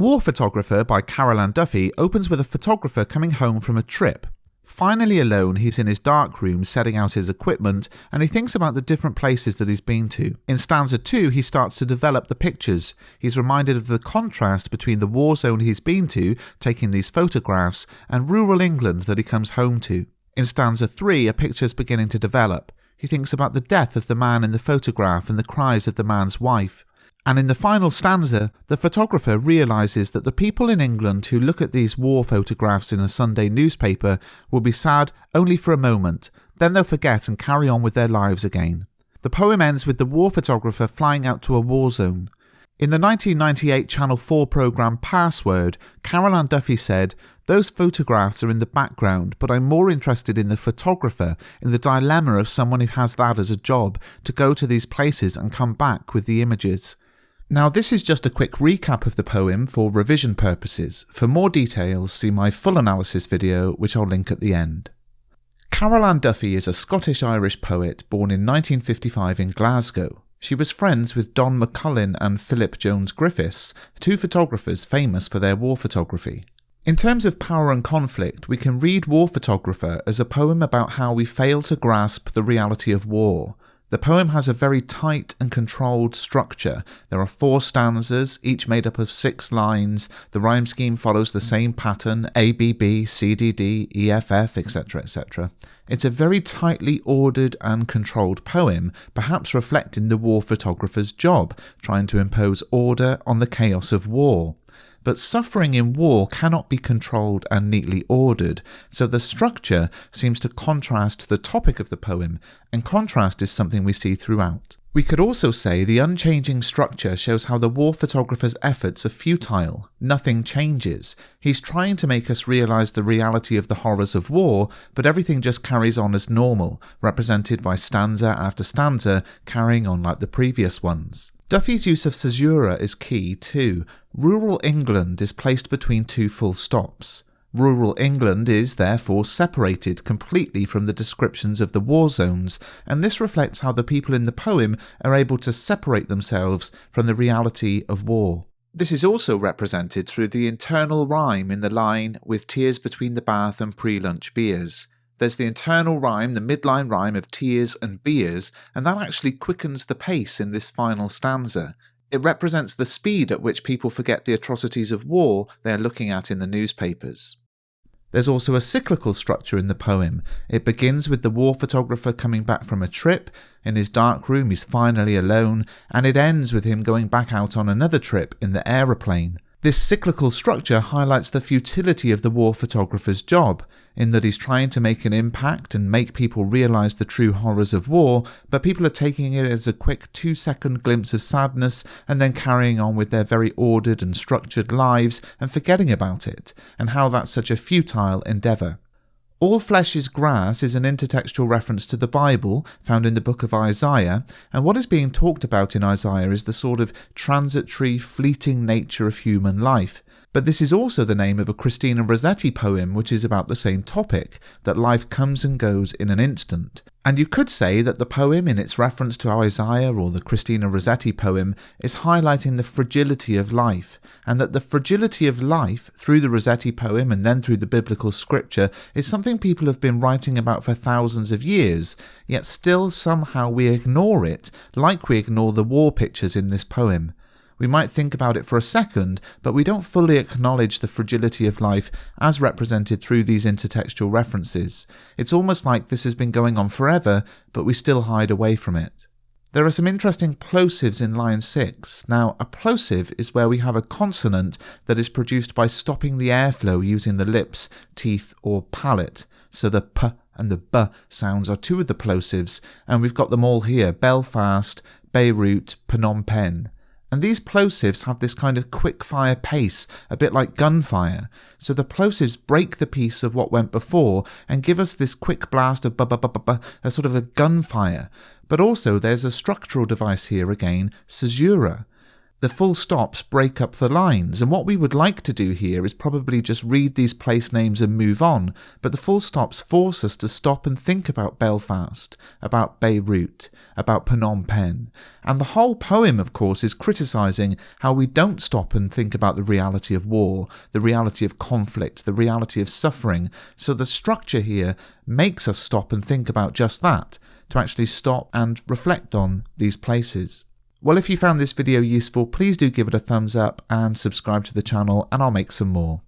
War Photographer by Carol Ann Duffy opens with a photographer coming home from a trip. Finally alone, he's in his dark room setting out his equipment, and he thinks about the different places that he's been to. In stanza 2, he starts to develop the pictures. He's reminded of the contrast between the war zone he's been to, taking these photographs, and rural England that he comes home to. In stanza 3, a picture's beginning to develop. He thinks about the death of the man in the photograph and the cries of the man's wife. And in the final stanza, the photographer realises that the people in England who look at these war photographs in a Sunday newspaper will be sad only for a moment, then they'll forget and carry on with their lives again. The poem ends with the war photographer flying out to a war zone. In the 1998 Channel 4 programme Password, Carol Ann Duffy said, "Those photographs are in the background, but I'm more interested in the photographer, in the dilemma of someone who has that as a job, to go to these places and come back with the images." Now, this is just a quick recap of the poem for revision purposes. For more details, see my full analysis video, which I'll link at the end. Carol Ann Duffy is a Scottish-Irish poet born in 1955 in Glasgow. She was friends with Don McCullin and Philip Jones Griffiths, two photographers famous for their war photography. In terms of power and conflict, we can read War Photographer as a poem about how we fail to grasp the reality of war. The poem has a very tight and controlled structure. There are 4 stanzas, each made up of 6 lines. The rhyme scheme follows the same pattern, A, B, B, C, D, D, E, F, F, etc., etc. It's a very tightly ordered and controlled poem, perhaps reflecting the war photographer's job, trying to impose order on the chaos of war. But suffering in war cannot be controlled and neatly ordered, so the structure seems to contrast the topic of the poem, and contrast is something we see throughout. We could also say the unchanging structure shows how the war photographer's efforts are futile. Nothing changes. He's trying to make us realise the reality of the horrors of war, but everything just carries on as normal, represented by stanza after stanza, carrying on like the previous ones. Duffy's use of caesura is key too. Rural England is placed between 2 full stops. Rural England is therefore separated completely from the descriptions of the war zones, and this reflects how the people in the poem are able to separate themselves from the reality of war. This is also represented through the internal rhyme in the line "with tears between the bath and pre-lunch beers." There's the internal rhyme, the midline rhyme of tears and beers, and that actually quickens the pace in this final stanza. It represents the speed at which people forget the atrocities of war they are looking at in the newspapers. There's also a cyclical structure in the poem. It begins with the war photographer coming back from a trip. In his dark room he's finally alone, and it ends with him going back out on another trip in the aeroplane. This cyclical structure highlights the futility of the war photographer's job, in that he's trying to make an impact and make people realise the true horrors of war, but people are taking it as a quick 2-second glimpse of sadness and then carrying on with their very ordered and structured lives and forgetting about it, and how that's such a futile endeavour. All flesh is grass is an intertextual reference to the Bible, found in the book of Isaiah, and what is being talked about in Isaiah is the sort of transitory, fleeting nature of human life. But this is also the name of a Christina Rossetti poem which is about the same topic, that life comes and goes in an instant. And you could say that the poem, in its reference to Isaiah or the Christina Rossetti poem, is highlighting the fragility of life, and that the fragility of life, through the Rossetti poem and then through the biblical scripture, is something people have been writing about for thousands of years, yet still somehow we ignore it, like we ignore the war pictures in this poem. We might think about it for a second, but we don't fully acknowledge the fragility of life as represented through these intertextual references. It's almost like this has been going on forever, but we still hide away from it. There are some interesting plosives in line 6. Now, a plosive is where we have a consonant that is produced by stopping the airflow using the lips, teeth, or palate. So the p and the b sounds are 2 of the plosives, and we've got them all here: Belfast, Beirut, Phnom Penh. And these plosives have this kind of quick-fire pace, a bit like gunfire. So the plosives break the peace of what went before and give us this quick blast of a sort of a gunfire. But also there's a structural device here again, caesura. The full stops break up the lines, and what we would like to do here is probably just read these place names and move on, but the full stops force us to stop and think about Belfast, about Beirut, about Phnom Penh. And the whole poem, of course, is criticising how we don't stop and think about the reality of war, the reality of conflict, the reality of suffering. So the structure here makes us stop and think about just that, to actually stop and reflect on these places. Well, if you found this video useful, please do give it a thumbs up and subscribe to the channel, and I'll make some more.